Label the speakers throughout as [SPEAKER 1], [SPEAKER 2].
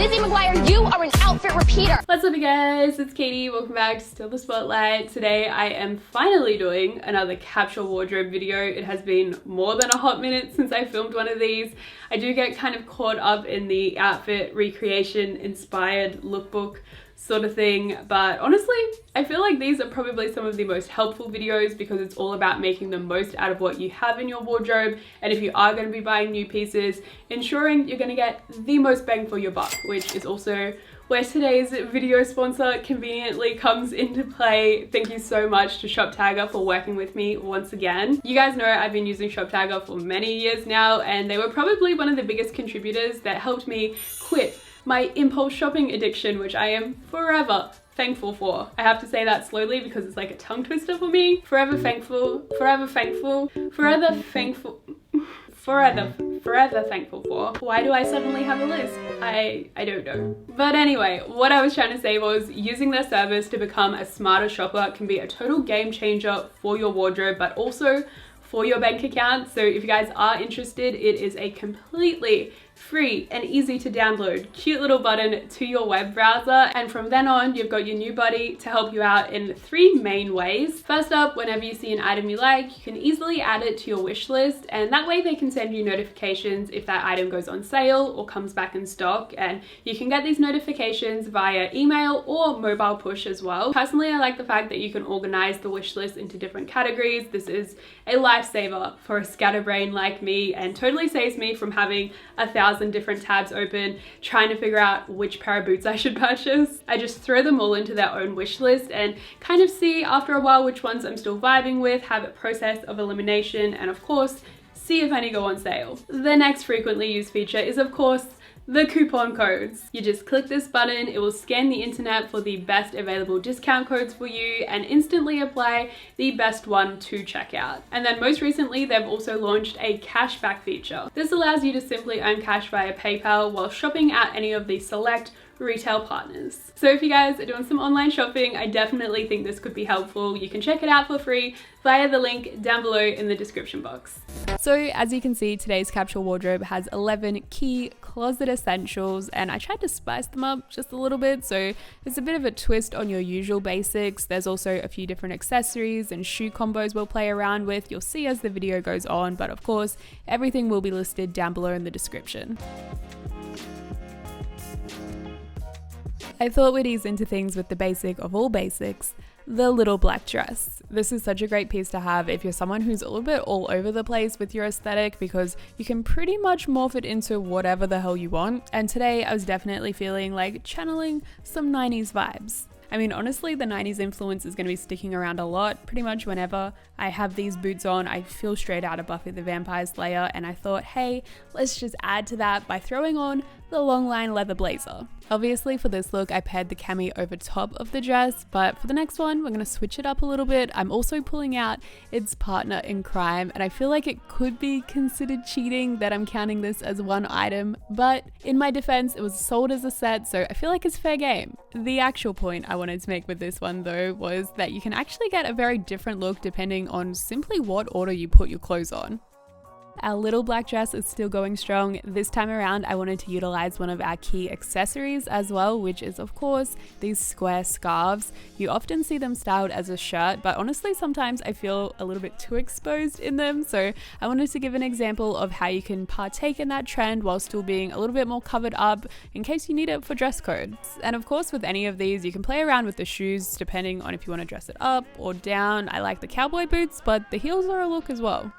[SPEAKER 1] Lizzie McGuire, you are an outfit repeater.
[SPEAKER 2] What's up, you guys? It's Katie. Welcome back to Still the Spotlight. Today I am finally doing another capsule wardrobe video. It has been more than a hot minute since I filmed one of these. I do get kind of caught up in the outfit recreation inspired lookbook sort of thing, but honestly I feel like these are probably some of the most helpful videos because it's all about making the most out of what you have in your wardrobe, and if you are going to be buying new pieces, ensuring you're going to get the most bang for your buck, which is also where today's video sponsor conveniently comes into play. Thank you so much to ShopTagger for working with me once again. You guys know I've been using ShopTagger for many years now, and they were probably one of the biggest contributors that helped me quit my impulse shopping addiction, which I am forever thankful for. I have to say that slowly because it's like a tongue twister for me. Forever thankful, forever thankful, forever thankful, forever thankful for. Why do I suddenly have a list? I don't know. But anyway, what I was trying to say was using their service to become a smarter shopper can be a total game changer for your wardrobe, but also for your bank account. So if you guys are interested, it is a completely free and easy to download cute little button to your web browser, and from then on you've got your new buddy to help you out in three main ways. First up, whenever you see an item you like, you can easily add it to your wish list, and that way they can send you notifications if that item goes on sale or comes back in stock, and you can get these notifications via email or mobile push as well. Personally, I like the fact that you can organize the wish list into different categories. This is a lifesaver for a scatterbrain like me and totally saves me from having 1,000 different tabs open trying to figure out which pair of boots I should purchase. I just throw them all into their own wish list and kind of see after a while which ones I'm still vibing with, have a process of elimination, and of course see if any go on sale. The next frequently used feature is of course the coupon codes. You just click this button, it will scan the internet for the best available discount codes for you and instantly apply the best one to checkout. And then most recently, they've also launched a cashback feature. This allows you to simply earn cash via PayPal while shopping at any of the select retail partners. So if you guys are doing some online shopping, I definitely think this could be helpful. You can check it out for free via the link down below in the description box. So as you can see, today's capsule wardrobe has 11 key closet essentials, and I tried to spice them up just a little bit, so it's a bit of a twist on your usual basics. There's also a few different accessories and shoe combos we'll play around with. You'll see as the video goes on, but of course everything will be listed down below in the description. I thought we'd ease into things with the basic of all basics, the little black dress. This is such a great piece to have if you're someone who's a little bit all over the place with your aesthetic, because you can pretty much morph it into whatever the hell you want. And today I was definitely feeling like channeling some 90s vibes. I mean, honestly, the 90s influence is going to be sticking around a lot. Pretty much whenever I have these boots on, I feel straight out of Buffy the Vampire Slayer, and I thought, hey, let's just add to that by throwing on the long line leather blazer. Obviously for this look, I paired the cami over top of the dress, but for the next one, we're going to switch it up a little bit. I'm also pulling out its partner in crime, and I feel like it could be considered cheating that I'm counting this as one item, but in my defense, it was sold as a set, so I feel like it's fair game. The actual point I wanted to make with this one though was that you can actually get a very different look depending on simply what order you put your clothes on. Our little black dress is still going strong. This time around, I wanted to utilize one of our key accessories as well, which is of course these square scarves. You often see them styled as a shirt, but honestly sometimes I feel a little bit too exposed in them. So I wanted to give an example of how you can partake in that trend while still being a little bit more covered up in case you need it for dress codes. And of course with any of these, you can play around with the shoes depending on if you want to dress it up or down. I like the cowboy boots, but the heels are a look as well.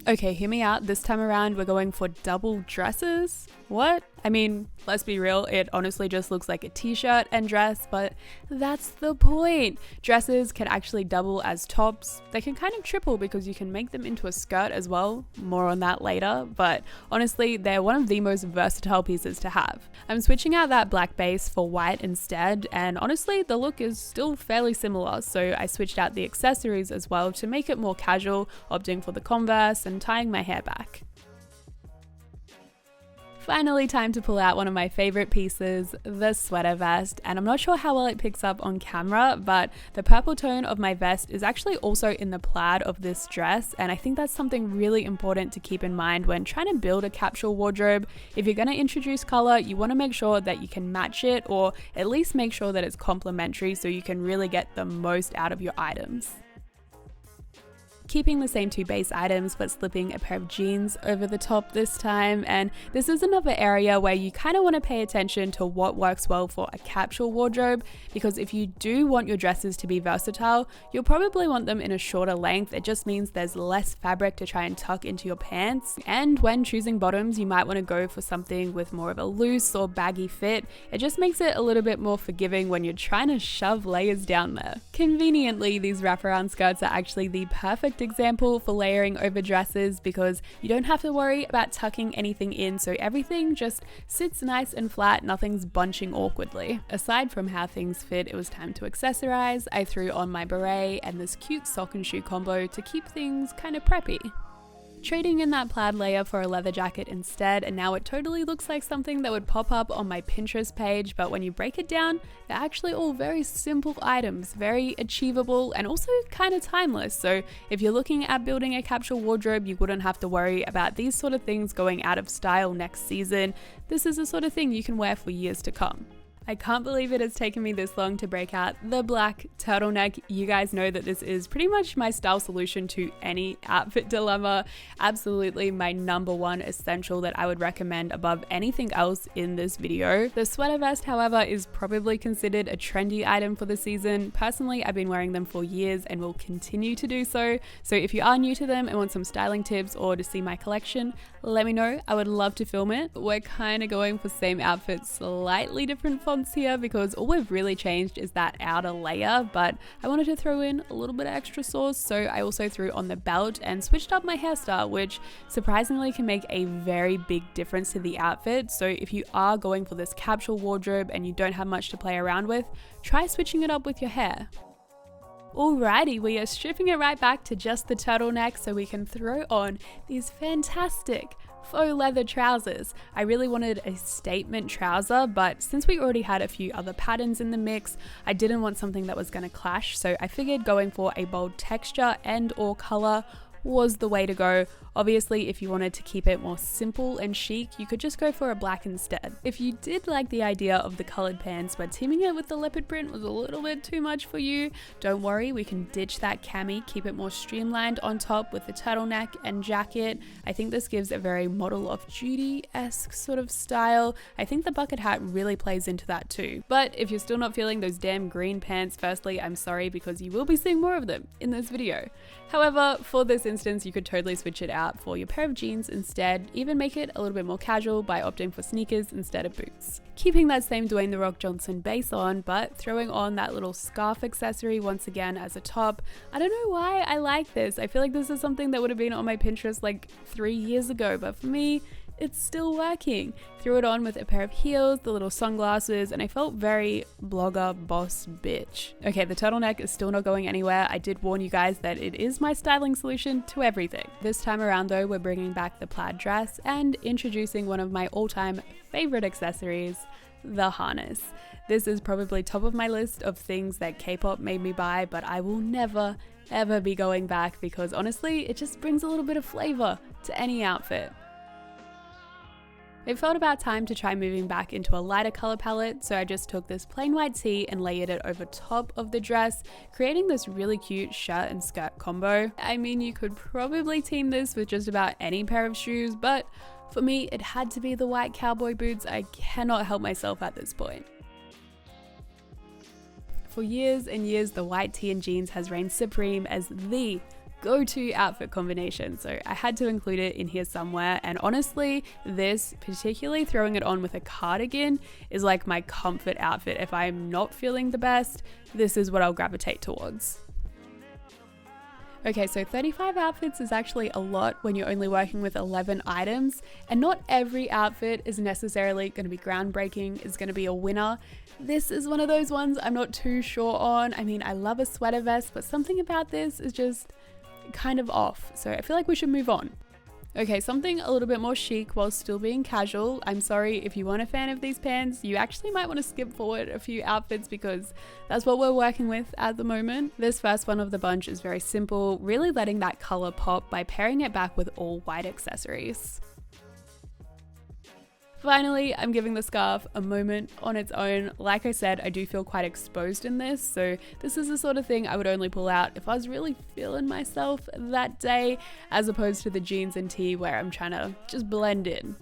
[SPEAKER 2] Okay, hear me out. This time around, we're going for double dresses. What? I mean, let's be real, it honestly just looks like a t-shirt and dress, but that's the point. Dresses can actually double as tops. They can kind of triple because you can make them into a skirt as well. More on that later, but honestly, they're one of the most versatile pieces to have. I'm switching out that black base for white instead, and honestly, the look is still fairly similar, so I switched out the accessories as well to make it more casual, opting for the Converse and tying my hair back. Finally, time to pull out one of my favorite pieces, the sweater vest. And I'm not sure how well it picks up on camera, but the purple tone of my vest is actually also in the plaid of this dress. And I think that's something really important to keep in mind when trying to build a capsule wardrobe. If you're going to introduce color, you want to make sure that you can match it, or at least make sure that it's complementary so you can really get the most out of your items. Keeping the same two base items, but slipping a pair of jeans over the top this time. And this is another area where you kind of want to pay attention to what works well for a capsule wardrobe, because if you do want your dresses to be versatile, you'll probably want them in a shorter length. It just means there's less fabric to try and tuck into your pants. And when choosing bottoms, you might want to go for something with more of a loose or baggy fit. It just makes it a little bit more forgiving when you're trying to shove layers down there. Conveniently, these wraparound skirts are actually the perfect example for layering over dresses, because you don't have to worry about tucking anything in, so everything just sits nice and flat, nothing's bunching awkwardly. Aside from how things fit, it was time to accessorize. I threw on my beret and this cute sock and shoe combo to keep things kind of preppy. Trading in that plaid layer for a leather jacket instead, and now it totally looks like something that would pop up on my Pinterest page, but when you break it down, they're actually all very simple items, very achievable and also kind of timeless. So if you're looking at building a capsule wardrobe, you wouldn't have to worry about these sort of things going out of style next season. This is the sort of thing you can wear for years to come. I can't believe it has taken me this long to break out the black turtleneck. You guys know that this is pretty much my style solution to any outfit dilemma. Absolutely my number one essential that I would recommend above anything else in this video. The sweater vest, however, is probably considered a trendy item for the season. Personally, I've been wearing them for years and will continue to do so. So if you are new to them and want some styling tips or to see my collection, let me know. I would love to film it. We're kind of going for same outfit, slightly different fonts here, because all we've really changed is that outer layer, but I wanted to throw in a little bit of extra sauce, so I also threw on the belt and switched up my hairstyle, which surprisingly can make a very big difference to the outfit. So if you are going for this capsule wardrobe and you don't have much to play around with, try switching it up with your hair. Alrighty, we are stripping it right back to just the turtleneck so we can throw on these fantastic faux leather trousers. I really wanted a statement trouser, but since we already had a few other patterns in the mix, I didn't want something that was going to clash, so I figured going for a bold texture and or color was the way to go. Obviously, if you wanted to keep it more simple and chic, you could just go for a black instead. If you did like the idea of the colored pants, but teaming it with the leopard print was a little bit too much for you, don't worry, we can ditch that cami, keep it more streamlined on top with the turtleneck and jacket. I think this gives a very model of Judy-esque sort of style. I think the bucket hat really plays into that too. But if you're still not feeling those damn green pants, firstly, I'm sorry, because you will be seeing more of them in this video. However, for this instance, you could totally switch it out for your pair of jeans instead, even make it a little bit more casual by opting for sneakers instead of boots. Keeping that same Dwayne "The Rock" Johnson base on, but throwing on that little scarf accessory once again as a top. I don't know why I like this. I feel like this is something that would have been on my Pinterest like 3 years ago, but for me, it's still working. Threw it on with a pair of heels, the little sunglasses, and I felt very blogger boss bitch. Okay, the turtleneck is still not going anywhere. I did warn you guys that it is my styling solution to everything. This time around though, we're bringing back the plaid dress and introducing one of my all-time favorite accessories, the harness. This is probably top of my list of things that K-pop made me buy, but I will never ever be going back, because honestly, it just brings a little bit of flavor to any outfit. It felt about time to try moving back into a lighter color palette, so I just took this plain white tee and layered it over top of the dress, creating this really cute shirt and skirt combo. I mean, you could probably team this with just about any pair of shoes, but for me, it had to be the white cowboy boots. I cannot help myself at this point. For years and years, the white tee and jeans has reigned supreme as the go-to outfit combination, so I had to include it in here somewhere. And honestly, this, particularly throwing it on with a cardigan, is like my comfort outfit. If I'm not feeling the best, this is what I'll gravitate towards. Okay, so 35 outfits is actually a lot when you're only working with 11 items, and not every outfit is necessarily going to be groundbreaking, is going to be a winner. This is one of those ones I'm not too sure on. I mean, I love a sweater vest, but something about this is just kind of off, so I feel like we should move on. Okay, something a little bit more chic while still being casual. I'm sorry, if you weren't a fan of these pants, you actually might want to skip forward a few outfits because that's what we're working with at the moment. This first one of the bunch is very simple, really letting that color pop by pairing it back with all white accessories. Finally, I'm giving the scarf a moment on its own. Like I said, I do feel quite exposed in this, so this is the sort of thing I would only pull out if I was really feeling myself that day, as opposed to the jeans and tee where I'm trying to just blend in.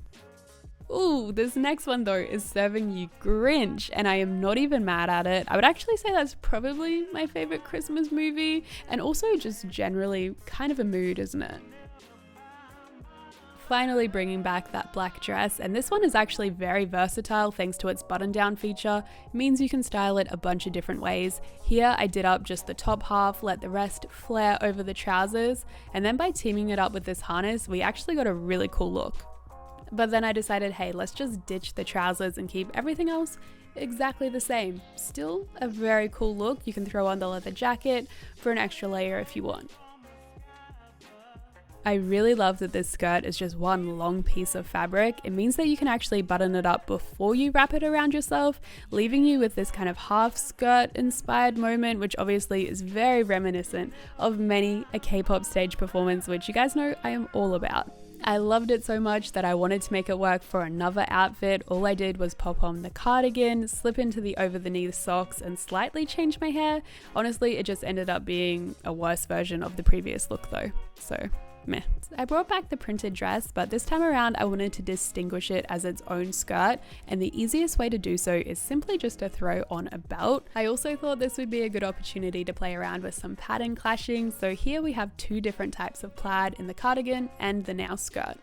[SPEAKER 2] Ooh, this next one though is serving you Grinch, and I am not even mad at it. I would actually say that's probably my favorite Christmas movie, and also just generally kind of a mood, isn't it? Finally bringing back that black dress, and this one is actually very versatile thanks to its button down feature. It means you can style it a bunch of different ways. Here I did up just the top half, let the rest flare over the trousers, and then by teaming it up with this harness we actually got a really cool look. But then I decided, hey, let's just ditch the trousers and keep everything else exactly the same. Still a very cool look. You can throw on the leather jacket for an extra layer if you want. I really love that this skirt is just one long piece of fabric. It means that you can actually button it up before you wrap it around yourself, leaving you with this kind of half skirt inspired moment, which obviously is very reminiscent of many a K-pop stage performance, which you guys know I am all about. I loved it so much that I wanted to make it work for another outfit. All I did was pop on the cardigan, slip into the over the knee socks, and slightly change my hair. Honestly, it just ended up being a worse version of the previous look though, so meh. I brought back the printed dress, but this time around I wanted to distinguish it as its own skirt, and the easiest way to do so is simply just to throw on a belt. I also thought this would be a good opportunity to play around with some pattern clashing, so here we have two different types of plaid in the cardigan and the now skirt.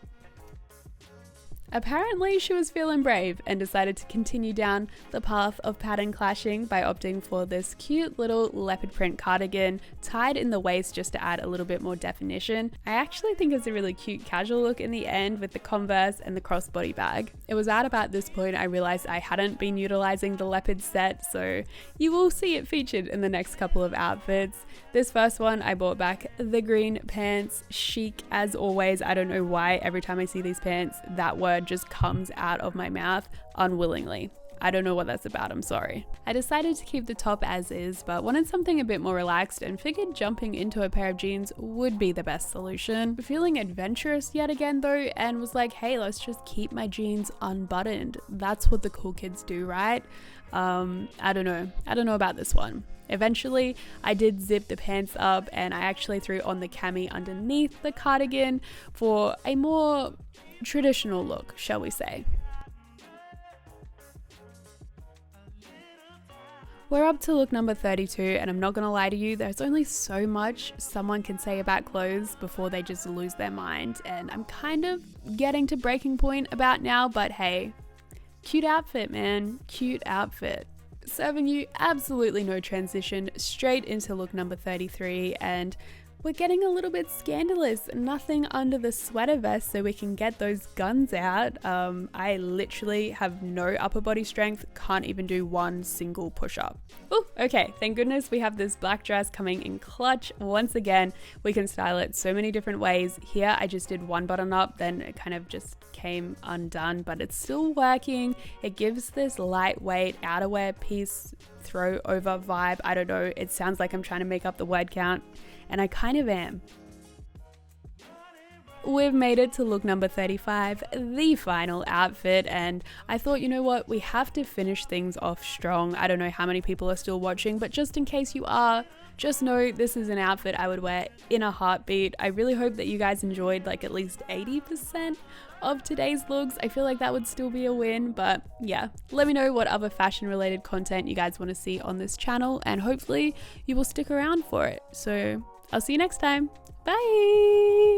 [SPEAKER 2] Apparently she was feeling brave and decided to continue down the path of pattern clashing by opting for this cute little leopard print cardigan tied in the waist just to add a little bit more definition. I actually think it's a really cute casual look in the end with the Converse and the crossbody bag. It was at about this point I realized I hadn't been utilizing the leopard set, so you will see it featured in the next couple of outfits. This first one I brought back the green pants, chic as always. I don't know why every time I see these pants that word just comes out of my mouth unwillingly. I don't know what that's about, I'm sorry. I decided to keep the top as is, but wanted something a bit more relaxed and figured jumping into a pair of jeans would be the best solution. Feeling adventurous yet again though, and was like, hey, let's just keep my jeans unbuttoned. That's what the cool kids do, right? I don't know about this one. Eventually, I did zip the pants up and I actually threw on the cami underneath the cardigan for a more traditional look, shall we say. We're up to look number 32, and I'm not gonna lie to you, there's only so much someone can say about clothes before they just lose their mind, and I'm kind of getting to breaking point about now, but hey, cute outfit, man, cute outfit. Serving you absolutely no transition, straight into look number 33, and we're getting a little bit scandalous. Nothing under the sweater vest so we can get those guns out. I literally have no upper body strength, can't even do one single push-up. Oh, okay, thank goodness we have this black dress coming in clutch. Once again, we can style it so many different ways. Here I just did one button up, then it kind of just came undone, but it's still working. It gives this lightweight outerwear piece throw over vibe. I don't know, it sounds like I'm trying to make up the word count, and I kind of am. We've made it to look number 35, the final outfit, and I thought, you know what, we have to finish things off strong. I don't know how many people are still watching, but just in case you are, just know this is an outfit I would wear in a heartbeat. I really hope that you guys enjoyed like at least 80% of today's looks. I feel like that would still be a win, but yeah, let me know what other fashion related content you guys want to see on this channel, and hopefully you will stick around for it. So I'll see you next time. Bye!